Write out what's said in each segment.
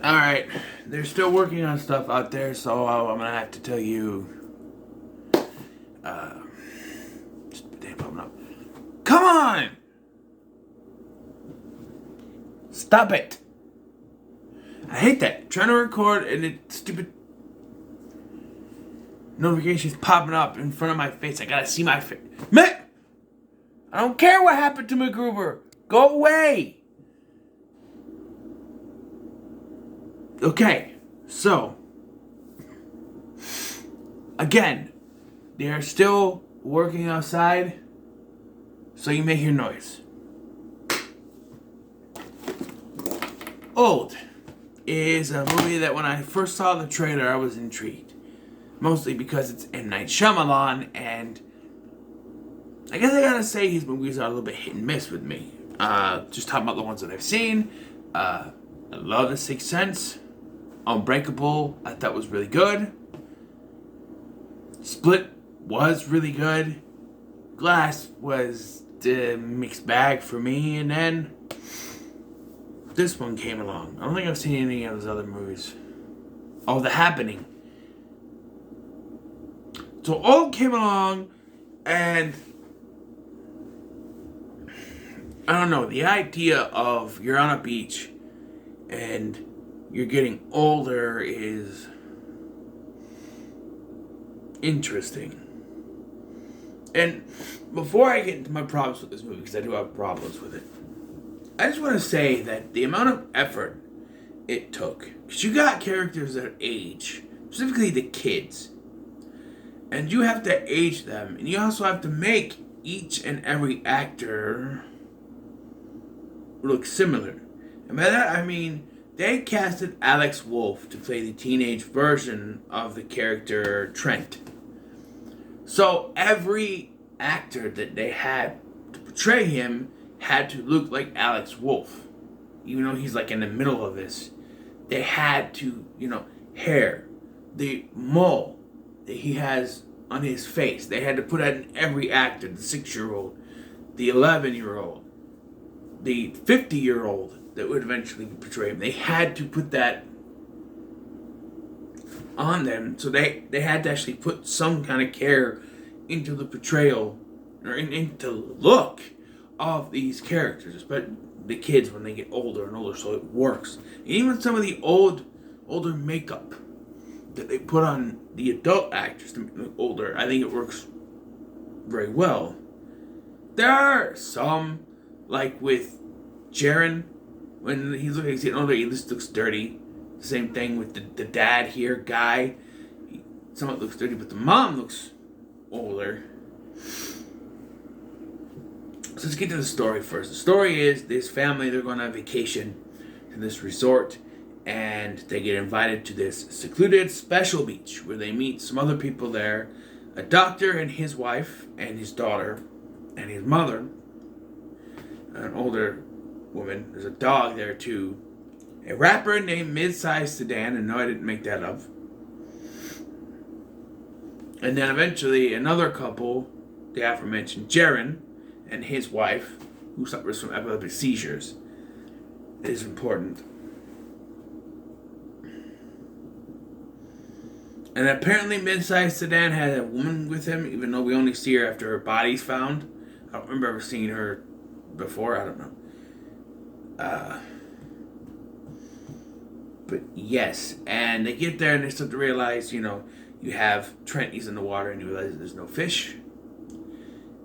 Alright, they're still working on stuff out there, so I'm gonna have to tell you. Uh, just damn popping up. Come on! Stop it! I hate that. Trying to record and it stupid notifications popping up in front of my face. I gotta see my face. Man! I don't care what happened to MacGruber. Go away! Okay, so again, they are still working outside, so you may hear noise. Old is a movie that when I first saw the trailer, I was intrigued. Mostly because it's M. Night Shyamalan, and I guess I gotta say his movies are a little bit hit and miss with me. Just talking about the ones that I've seen. I love The Sixth Sense. Unbreakable, I thought was really good. Split was really good. Glass was the mixed bag for me, and then this one came along. I don't think I've seen any of his other movies. Oh, The Happening. So all came along, and I don't know, the idea of you're on a beach and you're getting older is interesting. And before I get into my problems with this movie, because I do have problems with it, I just want to say that the amount of effort it took, because you got characters that age, specifically the kids, and you have to age them, and you also have to make each and every actor look similar. And by that I mean they casted Alex Wolff to play the teenage version of the character Trent. So every actor that they had to portray him had to look like Alex Wolff. Even though he's like in the middle of this, they had to, hair, the mole that he has on his face. They had to put that in every actor, the 6-year-old, the 11-year-old, the 50-year-old that would eventually portray him. They had to put that on them, so they had to actually put some kind of care into the portrayal or into the look of these characters, but the kids when they get older and older, so it works. And even some of the older makeup that they put on the adult actors to make them look older, I think it works very well. There are some, like with Jaren, when he's getting older, he just looks dirty. Same thing with the dad here, Guy. Somewhat looks dirty, but the mom looks older. So let's get to the story first. The story is this family, they're going on vacation to this resort, and they get invited to this secluded special beach where they meet some other people there, a doctor and his wife and his daughter and his mother, an older woman. There's a dog there too. A rapper named Mid-Sized Sedan, and no, I didn't make that up. And then eventually another couple, the aforementioned Jaren and his wife, who suffers from epileptic seizures. It is important. And apparently Mid-Sized Sedan had a woman with him, even though we only see her after her body's found. I don't remember ever seeing her before, I don't know. But yes, and they get there and they start to realize, you have Trent, he's in the water, and you realize there's no fish.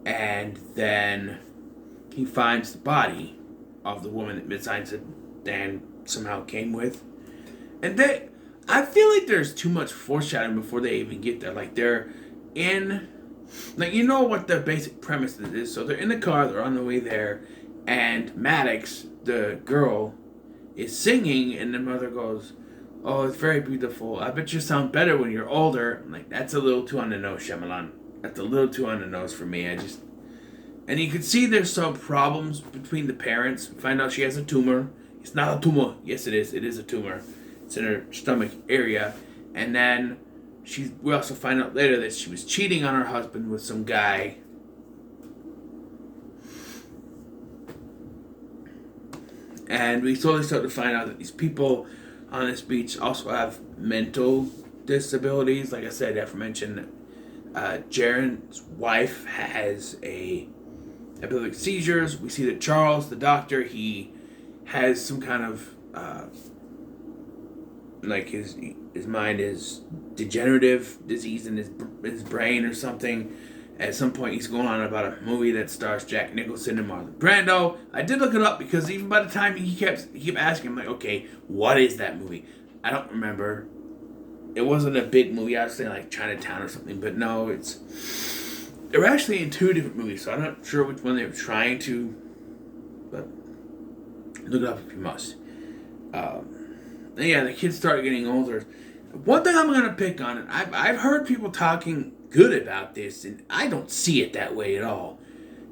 And then he finds the body of the woman that Mid-Sized Sedan somehow came with. And I feel like there's too much foreshadowing before they even get there. Like they're in, like you know what the basic premise is. So they're in the car, they're on the way there, and Maddox, the girl, is singing, and the mother goes, "Oh, it's very beautiful. I bet you sound better when you're older." I'm like, that's a little too on the nose, Shyamalan. That's a little too on the nose for me. And you can see there's some problems between the parents. We find out she has a tumor. It's not a tumor. Yes, it is. It is a tumor. It's in her stomach area. And then we also find out later that she was cheating on her husband with some guy. And we slowly start to find out that these people on this beach also have mental disabilities. Like I said, aforementioned, Jaren's wife has a epileptic seizures. We see that Charles, the doctor, he has some kind of like his mind is degenerative disease in his brain or something. At some point, he's going on about a movie that stars Jack Nicholson and Marlon Brando. I did look it up because even by the time he kept asking, I'm like, okay, what is that movie? I don't remember. It wasn't a big movie. I was saying like Chinatown or something, but no, they were actually in two different movies, so I'm not sure which one they were trying to, but look it up if you must. And yeah, the kids start getting older. One thing I'm gonna pick on it. I've heard people talking good about this, and I don't see it that way at all.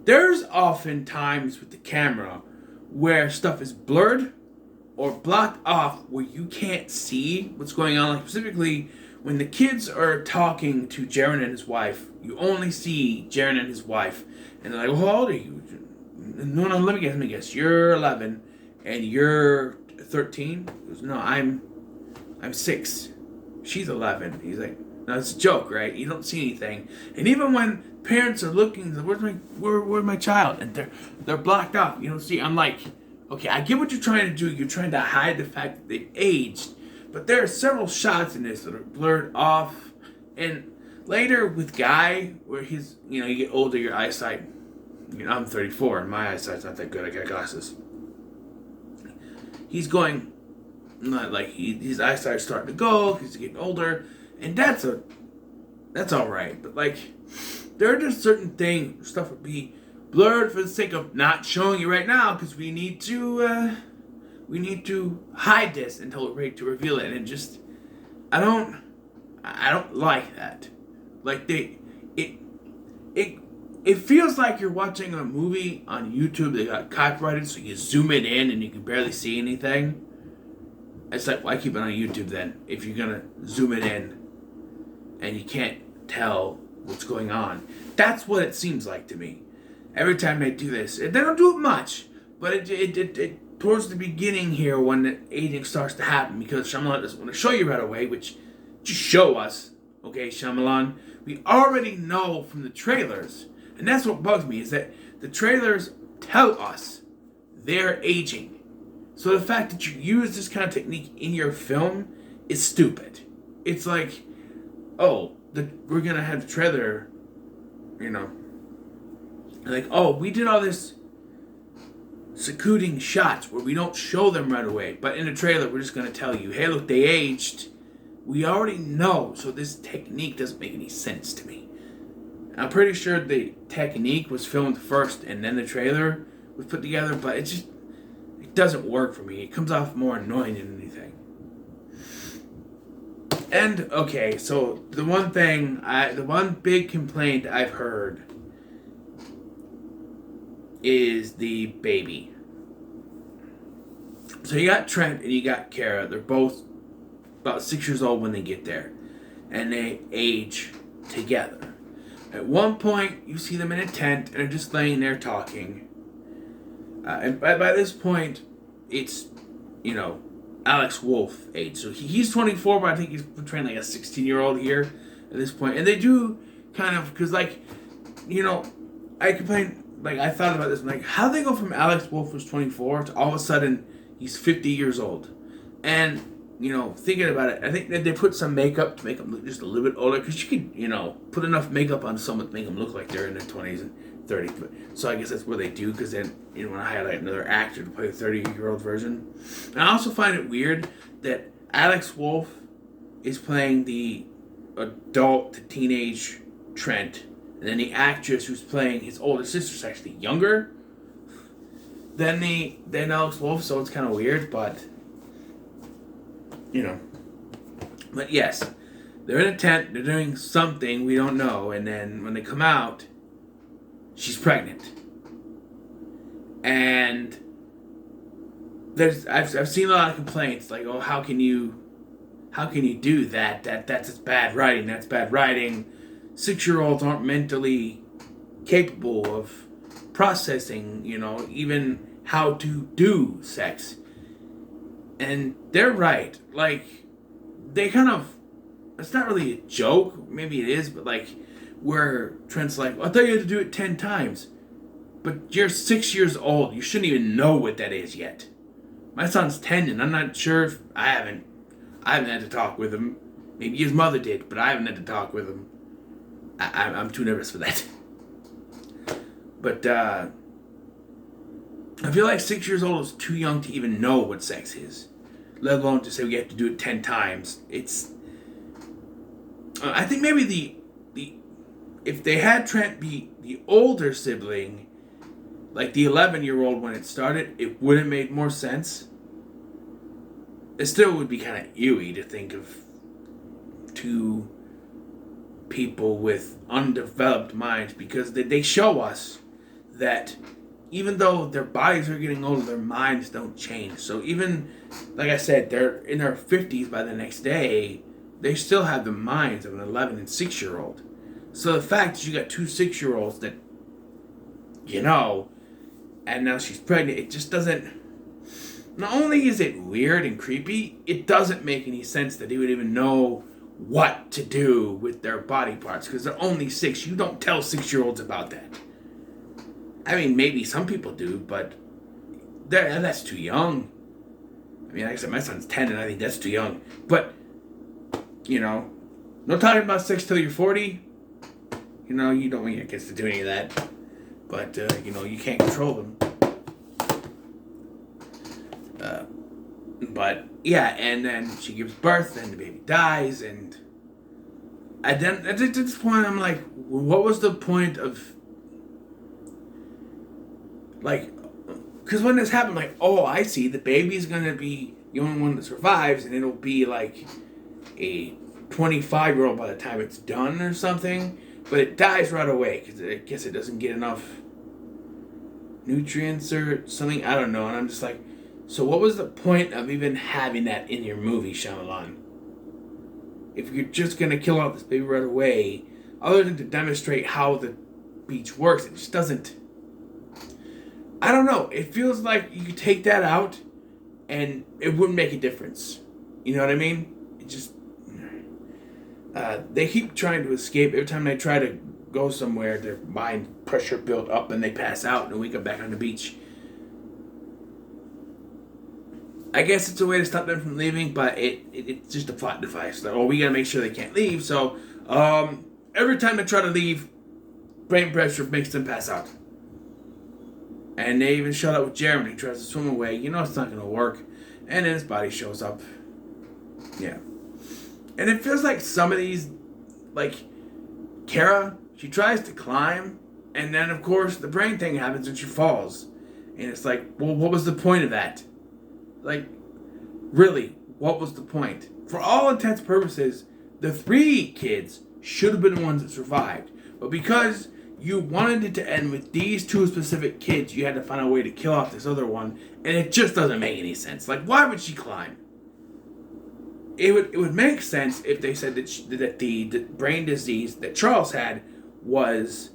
There's often times with the camera where stuff is blurred or blocked off where you can't see what's going on. Like specifically, when the kids are talking to Jaren and his wife, you only see Jaren and his wife, and they're like, well, "How old are you?" No, let me guess. You're 11, and you're 13. He goes, no, I'm 6. She's 11. He's like, no, it's a joke, right? You don't see anything. And even when parents are looking, where's my child? And they're blocked off. You don't see. I'm like, okay, I get what you're trying to do. You're trying to hide the fact that they've aged. But there are several shots in this that are blurred off. And later with Guy, where he's, you get older, your eyesight, I'm 34 and my eyesight's not that good. I got glasses. He's going, his eyesight's starting to go, he's getting older. And that's all right. But there are just certain things, stuff would be blurred for the sake of not showing you right now, because we need to hide this until we're ready to reveal it. And I don't like that. It feels like you're watching a movie on YouTube that got copyrighted, so you zoom it in and you can barely see anything. It's like, why keep it on YouTube then if you're gonna zoom it in and you can't tell what's going on? That's what it seems like to me. Every time they do this, they don't do it much, but it towards the beginning here when the aging starts to happen, because Shyamalan doesn't want to show you right away, which just show us, okay, Shyamalan. We already know from the trailers, and that's what bugs me, is that the trailers tell us they're aging. So the fact that you use this kind of technique in your film is stupid. It's like, we're gonna have the trailer, like, we did all this secluding shots where we don't show them right away, but in the trailer we're just gonna tell you, hey, look, they aged. We already know, so this technique doesn't make any sense to me. I'm pretty sure the technique was filmed first and then the trailer was put together, but it doesn't work for me. It comes off more annoying than anything. And, okay, so the one big complaint I've heard is the baby. So you got Trent and you got Kara. They're both about 6 years old when they get there. And they age together. At one point, you see them in a tent and they're just laying there talking. And by this point, it's, Alex Wolff age. So he's 24, but I think he's portraying like a 16-year-old here at this point. And they do kind of, because I complain, I thought about this, how do they go from Alex Wolff who's 24 to all of a sudden he's 50 years old? And, thinking about it, I think that they put some makeup to make him look just a little bit older, because you could, put enough makeup on someone to make them look like they're in their 20s and 30s. But, so I guess that's what they do, because then you want to highlight another actor to play a 30-year-old version. And I also find it weird that Alex Wolff is playing the adult to teenage Trent, and then the actress who's playing his older sister is actually younger than Alex Wolff, so it's kind of weird, but But yes, they're in a tent, they're doing something we don't know, and then when they come out, she's pregnant. And I've seen a lot of complaints like, how can you do that? That's bad writing. That's bad writing. 6-year-olds aren't mentally capable of processing, even how to do sex. And they're right. Like, they kind of, it's not really a joke, maybe it is, but like, where Trent's like, I thought you had to do it 10 times. But you're 6 years old. You shouldn't even know what that is yet. My son's 10, and I'm not sure if I haven't had to talk with him. Maybe his mother did, but I haven't had to talk with him. I'm too nervous for that. But I feel like 6 years old is too young to even know what sex is, let alone to say we have to do it 10 times. It's. I think maybe the if they had Trent be the older sibling, like the 11-year-old when it started, it would have made more sense. It still would be kind of eerie to think of two people with undeveloped minds, because they show us that even though their bodies are getting older, their minds don't change. So even, like I said, they're in their 50s by the next day, they still have the minds of an 11 and 6-year-old. So the fact that you got two 6-year-olds that, and now she's pregnant, it just doesn't. Not only is it weird and creepy, it doesn't make any sense that they would even know what to do with their body parts, because they're only 6. You don't tell 6-year-olds about that. I mean, maybe some people do, but that's too young. I mean, like I said, my son's 10, and I think that's too young. But, no talking about sex till you're 40. You don't want your kids to do any of that. But, you can't control them. But, yeah, and then she gives birth, and the baby dies, and at this point, I'm like, what was the point of, like, because when this happened, like, oh, I see, the baby's going to be the only one that survives, and it'll be, like, a 25-year-old by the time it's done or something, but it dies right away, because I guess it doesn't get enough nutrients or something, I don't know, and I'm just like, so what was the point of even having that in your movie, Shyamalan? If you're just going to kill off this baby right away, other than to demonstrate how the beach works, it just doesn't. I don't know. It feels like you could take that out and it wouldn't make a difference. You know what I mean? It just. They keep trying to escape. Every time they try to go somewhere, their mind pressure built up and they pass out and wake up back on the beach. I guess it's a way to stop them from leaving, but it's just a plot device. Like, we gotta make sure they can't leave. So every time they try to leave, brain pressure makes them pass out. And they even showed up with Jeremy. He tries to swim away. It's not gonna work. And then his body shows up. Yeah. And it feels like some of these, like Kara, she tries to climb, and then of course the brain thing happens and she falls. And it's like, well, what was the point of that? Like, really, what was the point? For all intents and purposes, the 3 kids should have been the ones that survived. But because you wanted it to end with these 2 specific kids, you had to find a way to kill off this other one, and it just doesn't make any sense. Like, why would she climb? It would make sense if they said that the brain disease that Charles had was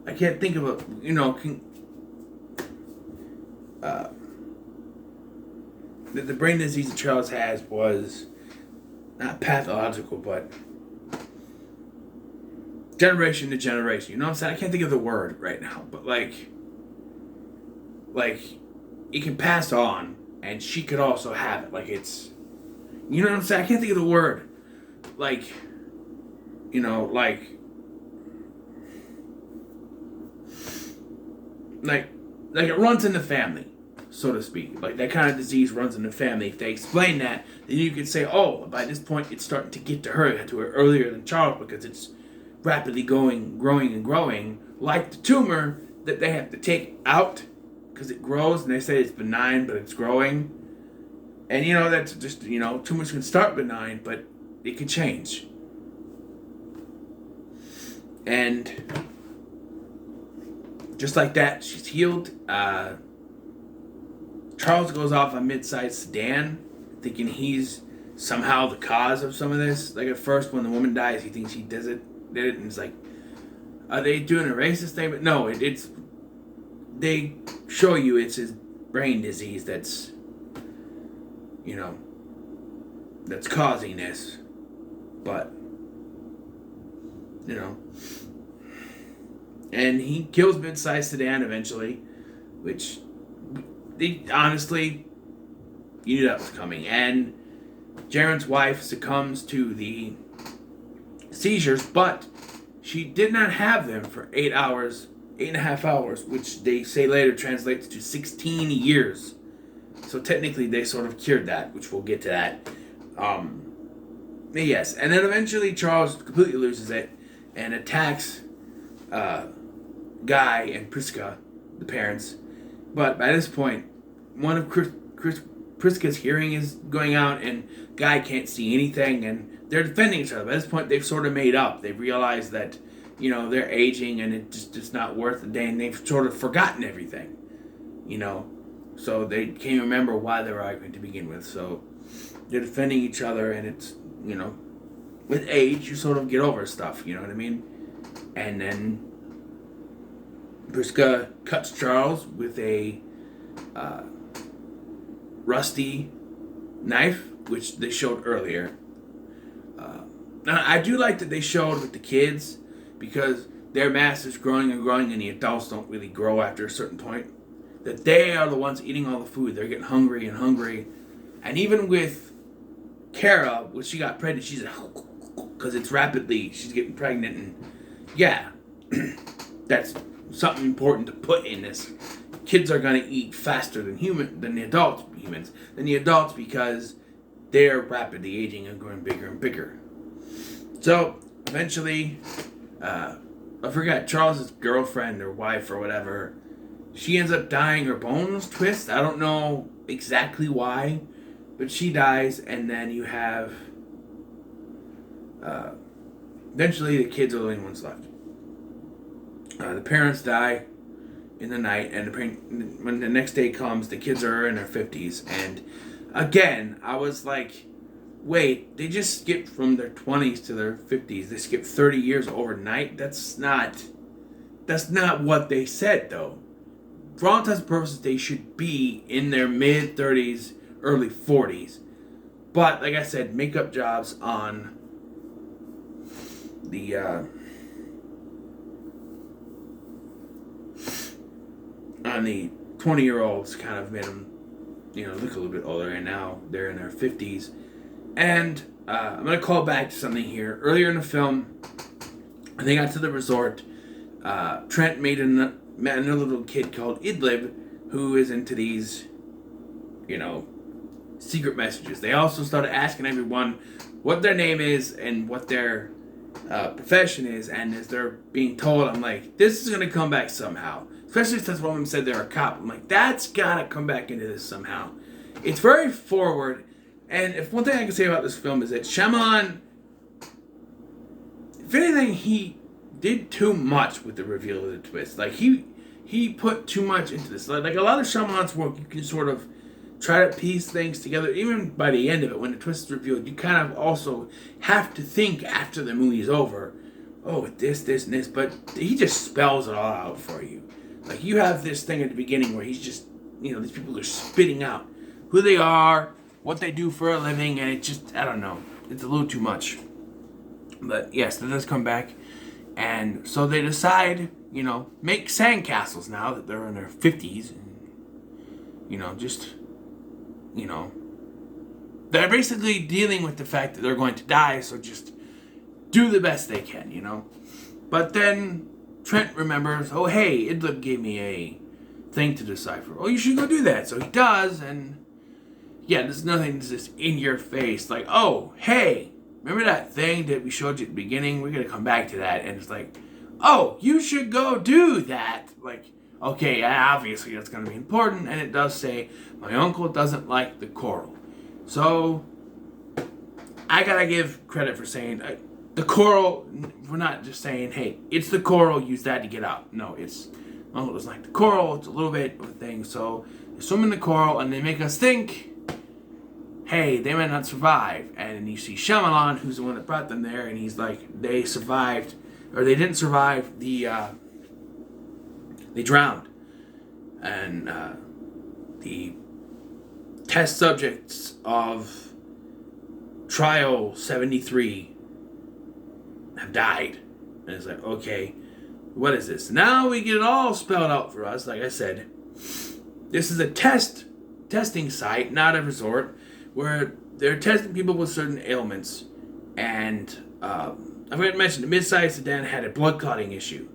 I can't think of the brain disease that Charles has was not pathological, but generation to generation. You know what I'm saying? I can't think of the word right now, but like it can pass on, and she could also have it. Like, it's, you know what I'm saying? I can't think of the word. Like it runs in the family, so to speak. Like, that kind of disease runs in the family. If they explain that, then you could say, oh, by this point it's starting to get to her earlier than Charles, because it's rapidly growing and growing, like the tumor that they have to take out because it grows, and they say it's benign, but it's growing. And that's just, tumors can start benign, but it can change. And just like that, she's healed. Charles goes off a mid-sized sedan, thinking he's somehow the cause of some of this. Like, at first, when the woman dies, he thinks he does it. It's like, are they doing a racist thing? But no, it's they show you it's his brain disease that's, you know, that's causing this. But, you know, and he kills mid-sized sedan eventually, which honestly, you knew that was coming. And Jaren's wife succumbs to the seizures, but she did not have them for 8.5 hours, which they say later translates to 16 years. So technically they sort of cured that, which we'll get to that. Yes, and then eventually Charles completely loses it and attacks Guy and Priska, the parents. But by this point, one of Priska's hearing is going out, and Guy can't see anything, and they're defending each other. By this point, they've sort of made up. They've realized that, you know, they're aging, and it's just not worth a day, and they've sort of forgotten everything, you know. So they can't remember why they were arguing to begin with. So they're defending each other, and it's, you know, with age, you sort of get over stuff, you know what I mean? And then Priska cuts Charles with a rusty knife, which they showed earlier. Now, I do like that they showed with the kids, because their mass is growing and growing, and the adults don't really grow after a certain point. That they are the ones eating all the food. They're getting hungry and hungry. And even with Kara, when she got pregnant, she's because it's rapidly, she's getting pregnant, and yeah, that's something important to put in this. Kids are going to eat faster than the adults because they're rapidly aging and growing bigger and bigger. So eventually, I forgot, Charles's girlfriend or wife or whatever, she ends up dying. Her bones twist. I don't know exactly why, but she dies, and then you have eventually the kids are the only ones left. The parents die in the night, and when the next day comes, the kids are in their 50s. And again, I was like, wait, they just skipped from their 20s to their 50s. They skipped 30 years overnight? That's not what they said, though. For all intents and purposes, they should be in their mid-30s, early 40s. But, like I said, makeup jobs on the 20-year-olds kind of made them, you know, look a little bit older, and now they're in their 50s. And I'm going to call back to something here. Earlier in the film, when they got to the resort, Trent met another little kid called Idlib, who is into these, you know, secret messages. They also started asking everyone what their name is and what their profession is, and as they're being told, I'm like, this is going to come back somehow. Especially since one of them said they're a cop. I'm like, that's got to come back into this somehow. It's very forward, and if one thing I can say about this film is that Shyamalan, if anything, he did too much with the reveal of the twist. Like, he put too much into this. Like a lot of Shyamalan's work, you can sort of try to piece things together. Even by the end of it, when the twist is revealed, you kind of also have to think after the movie's over, oh, this, and this. But he just spells it all out for you. Like, you have this thing at the beginning where he's just, you know, these people are spitting out who they are, what they do for a living, and it just, I don't know. It's a little too much. But yes, that does come back. And so they decide, you know, make sandcastles now that they're in their 50s. And, you know, just, you know, they're basically dealing with the fact that they're going to die, so just do the best they can, you know. But then Trent remembers, oh, hey, Idlib gave me a thing to decipher. Oh, you should go do that. So he does, and yeah, there's nothing that's just in your face. Like, oh, hey, remember that thing that we showed you at the beginning? We're going to come back to that. And it's like, oh, you should go do that. Like, okay, obviously that's going to be important. And it does say, my uncle doesn't like the coral. So I got to give credit for saying, the coral, we're not just saying, hey, it's the coral, use that to get out. No, it's, well, it was like the coral, it's a little bit of a thing. So they swim in the coral, and they make us think, hey, they might not survive. And you see Shyamalan, who's the one that brought them there, and he's like, they survived or they didn't survive the. They drowned, and the test subjects of Trial 73 have died. And it's like, okay, what is this? Now we get it all spelled out for us. Like I said, this is a testing site, not a resort, where they're testing people with certain ailments. And I forgot to mention, the mid-sized sedan had a blood clotting issue.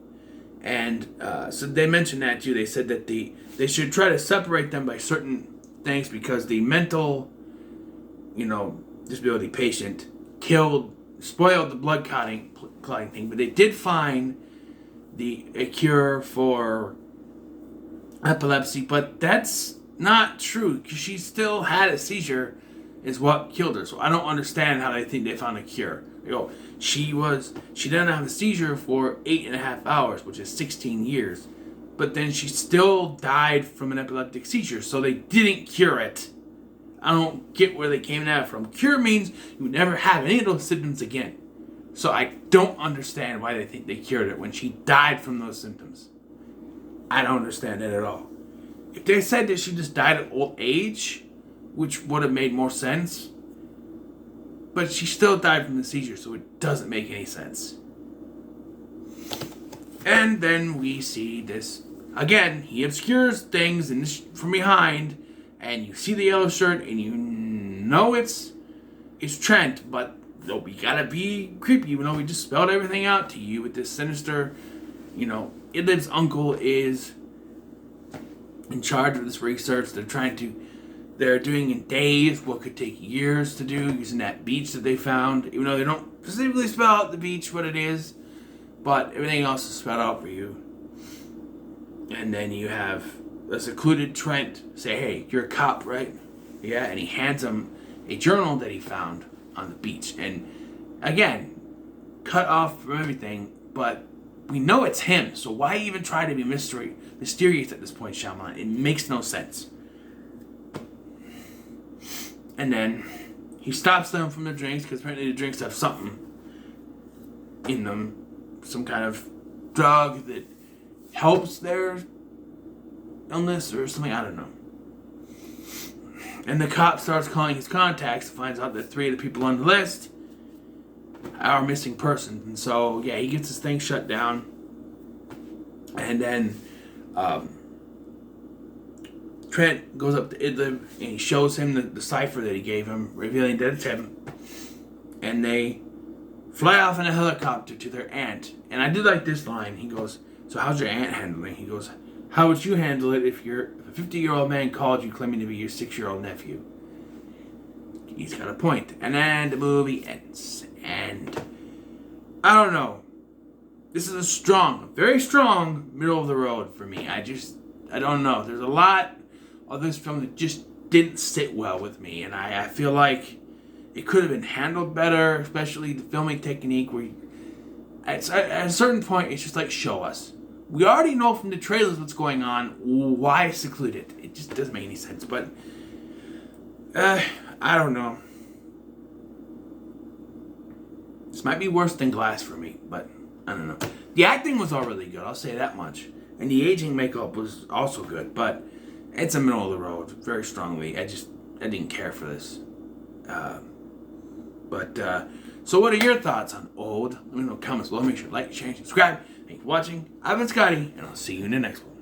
And so they mentioned that too. They said that they should try to separate them by certain things because the mental, disability patient spoiled the blood clotting thing. But they did find a cure for epilepsy, but that's not true because she still had a seizure, is what killed her. So I don't understand how they think they found a cure. She didn't have a seizure for 8.5 hours, which is 16 years. But then she still died from an epileptic seizure, so they didn't cure it. I don't get where they came that from. Cure means you never have any of those symptoms again. So I don't understand why they think they cured it when she died from those symptoms. I don't understand it at all. If they said that she just died of old age, which would have made more sense, but she still died from the seizure, so it doesn't make any sense. And then we see this. Again, he obscures things from behind, and you see the yellow shirt, and you know it's Trent, but we gotta be creepy, even though we just spelled everything out to you with this sinister, Idlib's uncle is in charge of this research. They're doing in days what could take years to do using that beach that they found, even though they don't specifically spell out the beach what it is, but everything else is spelled out for you. And then you have a secluded Trent say, hey, you're a cop, right? Yeah, and he hands him a journal that he found on the beach. And again, cut off from everything, but we know it's him, so why even try to be mysterious at this point, Shyamalan? It makes no sense. And then he stops them from the drinks, because apparently the drinks have something in them, some kind of drug that helps their illness or something, I don't know. And the cop starts calling his contacts and finds out that 3 of the people on the list are missing persons. And so, yeah, he gets his thing shut down. And then Trent goes up to Idlib and he shows him the cipher that he gave him, revealing that it's him. And they fly off in a helicopter to their aunt. And I did like this line. He goes, so how's your aunt handling? He goes, how would you handle it if a 50-year-old man called you claiming to be your 6-year-old nephew? He's got a point. And then the movie ends. And I don't know. This is a very strong middle of the road for me. I don't know. There's a lot of this film that just didn't sit well with me. And I feel like it could have been handled better, especially the filming technique where at a certain point, it's just like, show us. We already know from the trailers what's going on. Why seclude it? It just doesn't make any sense. But I don't know. This might be worse than Glass for me, but I don't know. The acting was all really good, I'll say that much. And the aging makeup was also good, but it's a middle of the road, very strongly. I didn't care for this. So what are your thoughts on Old? Let me know in the comments below. Make sure to like, share, and subscribe. Thanks for watching. I've been Scotty, and I'll see you in the next one.